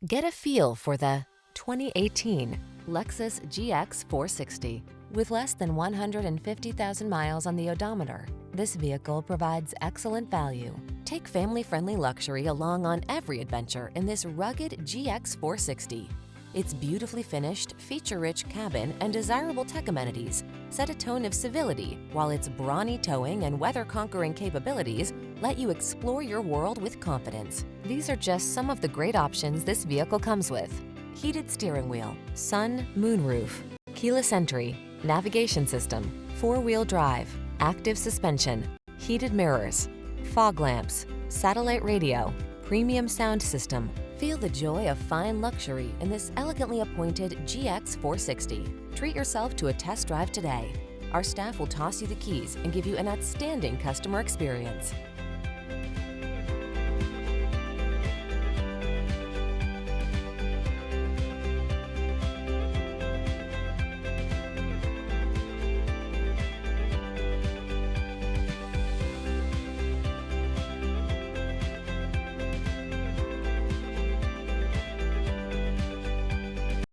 Get a feel for the 2018 Lexus GX 460. With less than 150,000 miles on the odometer, this vehicle provides excellent value. Take family-friendly luxury along on every adventure in this rugged GX 460. Its beautifully finished, feature-rich cabin and desirable tech amenities set a tone of civility, while its brawny towing and weather-conquering capabilities let you explore your world with confidence. These are just some of the great options this vehicle comes with: heated steering wheel, sun, moonroof, keyless entry, navigation system, four-wheel drive, active suspension, heated mirrors, fog lamps, satellite radio, premium sound system. Feel the joy of fine luxury in this elegantly appointed GX 460. Treat yourself to a test drive today. Our staff will toss you the keys and give you an outstanding customer experience.